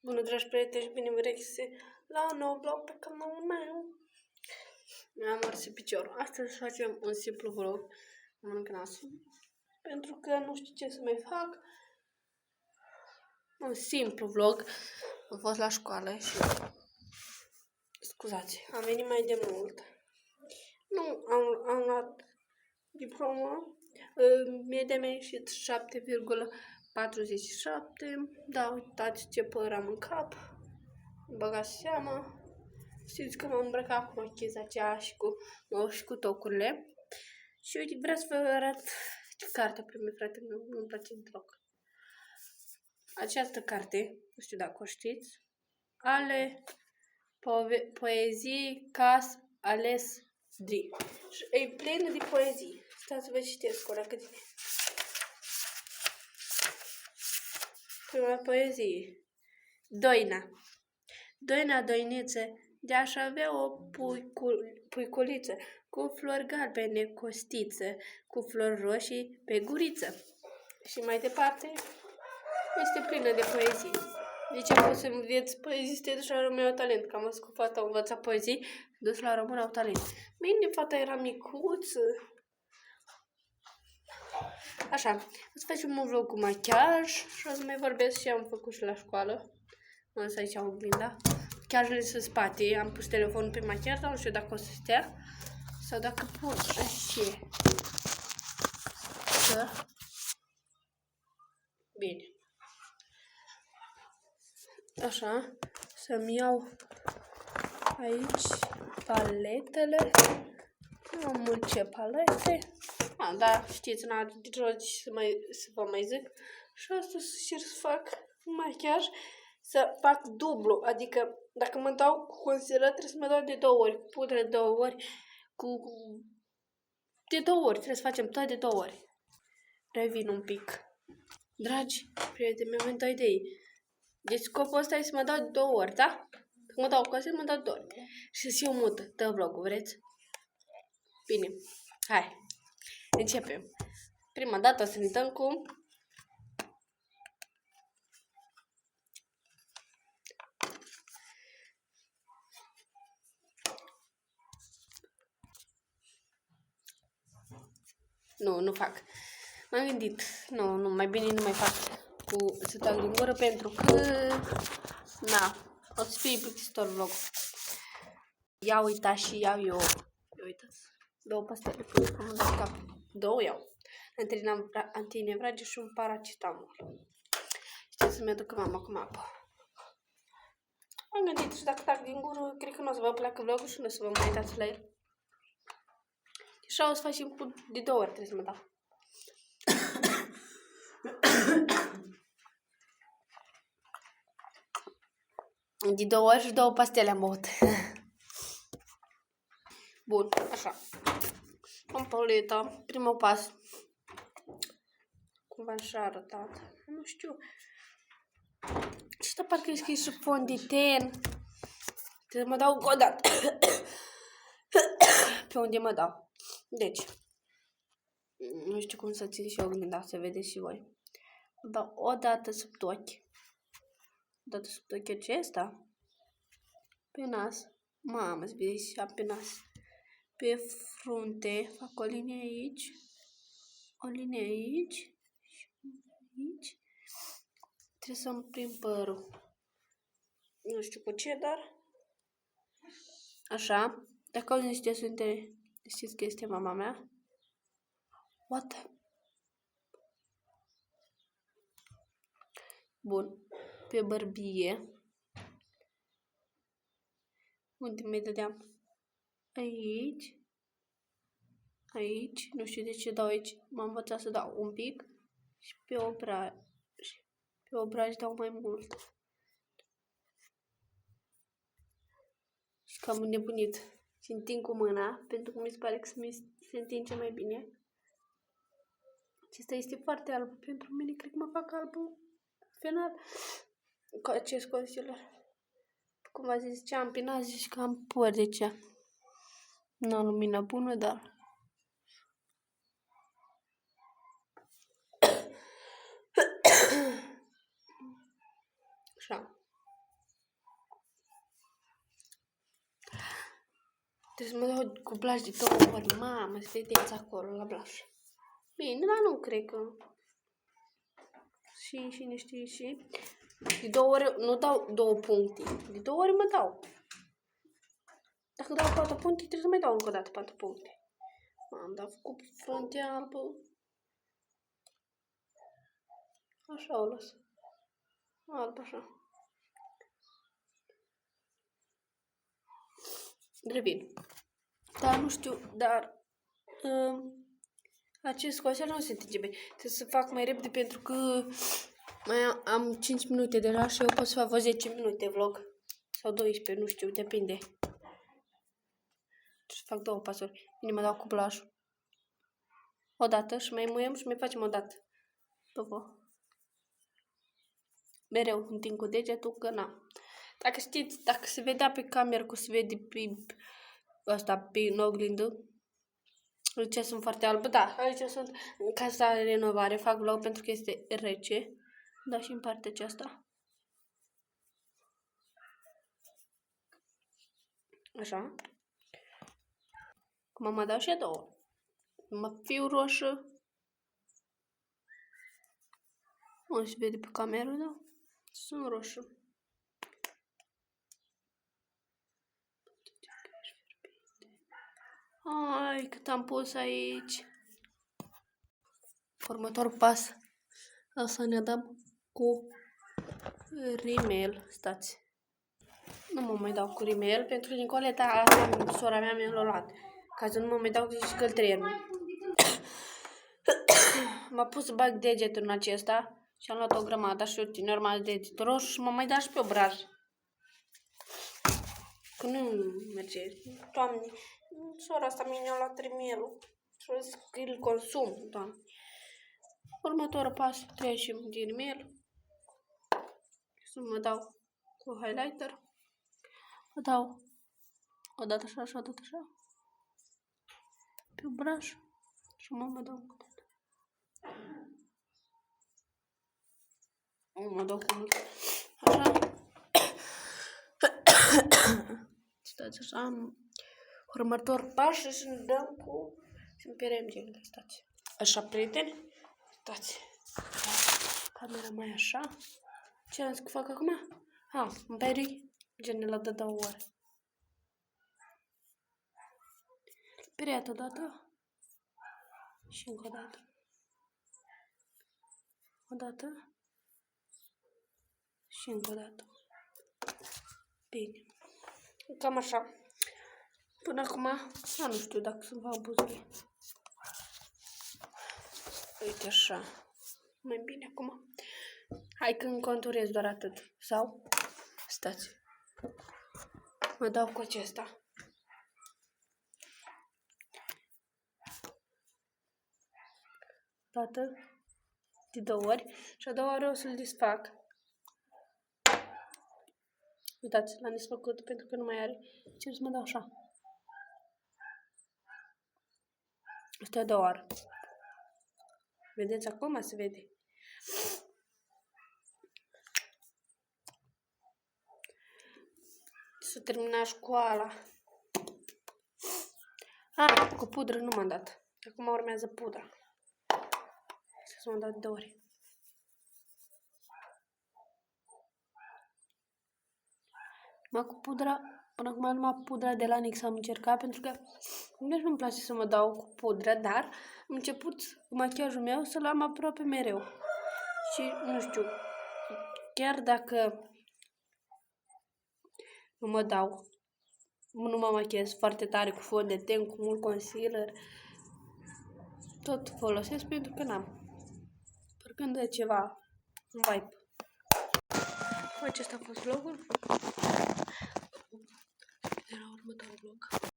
Bună, dragi prieteni, și bine vă regăsi la un nou vlog pe canalul meu. Mi-am ars piciorul. Astăzi facem un simplu vlog. Mănânc nasul. Pentru că nu știu ce să mai fac. Un simplu vlog. Am fost la școală și... Scuzați, am venit mai de mult. Nu, am luat diploma. Mie de mi-a ieșit 7,47. Da, uitați ce păr am în cap. Băgați seama. Știți că m-am îmbrăcat cu machiza aceea și cu tocurile. Și uite, vreau să vă arăt ce carte primit fratele meu, nu-mi place deloc. Această carte, nu știu dacă o știți, ale poezii Cas Ales Dri. Și e plină de poezii. Stați să vă citesc o leacă din ea. Prima poezie. Doina. Doina, doiniță, de-aș avea o puiculiță, cu flori galbene, costiță, cu flori roșii pe guriță. Și mai departe, este plină de poezii. Deci am pus să înveți poezii, să te duci la român au talent, că am văzut cu fata, am învățat poezii, dus la român au talent. Bine, fata era micuță. Așa, o să facem un vlog cu machiaj și o să mai vorbesc și am făcut și la școală. Am lăsat aici oglinda. Machiajele sunt spate, am pus telefonul pe machiaj, dar nu știu dacă o să stea sau dacă pot așa. Bine. Așa, să-mi iau aici paletele. Nu am multe palete. Da, știți, n-are de rost să vă mai zic. Și asta să încerc să fac machiaj, să fac dublu. Adică, dacă mă dau cu concealer, trebuie să mă dau de 2 ori. Cu pudră de 2 ori. De 2 ori. Trebuie să facem tot de 2 ori. Revin un pic. Dragi prieteni, mi-am venit o idee. Deci scopul ăsta e să mă dau de 2 ori, da? Dacă mă dau cu concealer, mă dau de 2 ori. Și să eu mută. Dă vlogul, vreți? Bine. Hai. Începem. Prima dată o să ne dăm cu Nu fac. M-am gândit. Nu, mai bine nu mai fac cu să trag din gură pentru că o să fie plictisitor vlogul. Ia uita și iau eu. Uitați. 2 pastele pe am dat cap. 2 iau. Antinevrage și un paracetamol. Știți să-mi aduc mama cu apă. M-am gândit și dacă tac din gură, cred că nu o să vă placă vlogul și nu o să vă mai uitați la el. Așa o să facem cu de 2 ori, trebuie să mă dau. De 2 ori și 2 pastele am băut. Bun, așa. Am paleta, primul pas. Cum v-am și arătat. Nu știu. Și parcă e scris și fond de ten. Trebuie să mă dau o dată. Pe unde mă dau. Deci. Nu știu cum să țin și oglinda, să vedeți și voi. Dau o dată sub ochi. O dată sub ochi acesta. Pe nas. Mamă, îți vede și pe nas. Pe frunte. Fac o linie aici. O linie aici. Și aici. Trebuie să-mi prind părul. Nu știu cu ce, dar... Așa. Dacă auzi niște sunete, știți că este mama mea. What? Bun. Pe bărbie. Unde mai dădeam? Aici. Aici. Nu știu de ce dau aici. M-am învățat să dau un pic. Și pe obraj. Pe obraj dau mai mult. Și cam înnebunit. Și întind cu mâna. Pentru că mi se pare că se întinge mai bine. Acesta este foarte alb. Pentru mine cred că mă fac albul final. Cu acest concealer. Cum v-a zis, ce am pinat, zici că am păr de ce. Nu am lumina bună, dar... Așa. Trebuie să mă dau cu blush de 2 ori. Mamă, să vedeți acolo la blush. Bine, dar nu cred că... Și ne știi și... De 2 ori nu dau 2 puncte. De 2 ori mă dau. Dacă dau 4 puncte, trebuie să mai dau încă o dată 4 puncte. Am dat cu fruntea albă. Așa o las. Alb așa. Revin. Dar nu știu, dar... acest coasel nu se întinge bine. Trebuie să fac mai repede pentru că mai am 5 minute deja și eu pot să fac 10 minute vlog. Sau 12, nu știu, depinde. Trebuie să fac 2 pasuri. Bine, mă dau cu blush. O dată și mai muiem și mai facem o dată. După. Mereu întind cu degetul că n-am. Dacă știți, dacă se vedea pe cameră, că se vede pe asta, pe oglindă. Aici sunt foarte albă, da, aici sunt în casa de renovare, fac vlog pentru că este rece. Da, și în partea aceasta. Așa. Acum mă dau și 2. Mă fiu roșă. Nu se vede pe cameră, da? Sunt roșă. Ai, cât am pus aici. Următorul pas. O să ne dăm cu rimel. Stați. Nu mă mai dau cu rimel, pentru că din coleta asta sora mea mi-a luat. Ca să nu mă mai dau cu scăltrierul. M-a pus să bag degetul în acesta și am luat o grămadă și uite, normal degetul roșu și mă mai da și pe obraj. Că nu merge. Doamne, sora asta mi-a luat rimelul. Trebuie să îl consum, doamne. Următorul pas, trecem din rimel. Să mă dau cu highlighter. Mă dau o dată așa și o dată așa. Pe obraj. Și mă dau cu dată. Mă dau cu mult. Așa. Stați așa. Următor pas și ne dăm cu... Și împierem genele. Stați. Așa, prieteni. Stați. Camera mai așa. Ce am să fac acum? Împeri genele de 2 ori. Periat o dată. Și încă o dată. O dată. Și încă o dată. Bine. Cam așa. Până acum, nu știu dacă să fac buzele. Uite așa. Mai bine acum. Hai că îmi conturez doar atât. Sau? Stați. Mă dau cu acesta. Dată. De 2 ori. Și a 2 ori o să-l desfac. Uitați, l-am desfăcut pentru că nu mai are. Ce să mă dau așa. Asta a 2 ori. Vedeți acum? Se vede. Să termina școala. Cu pudră nu m-am dat. Acum urmează pudra. Să mă dat 2 ori. Cu pudra, până acum numai pudra de la NYX am încercat, pentru că nici nu-mi place să mă dau cu pudra, dar am început machiajul meu să-l am aproape mereu. Și nu știu, chiar dacă nu mă dau, nu mă machiez foarte tare cu fond de ten, cu mult concealer, tot folosesc pentru că n-am. Când e ceva vibe. Acesta a fost vlogul. De la următorul vlog.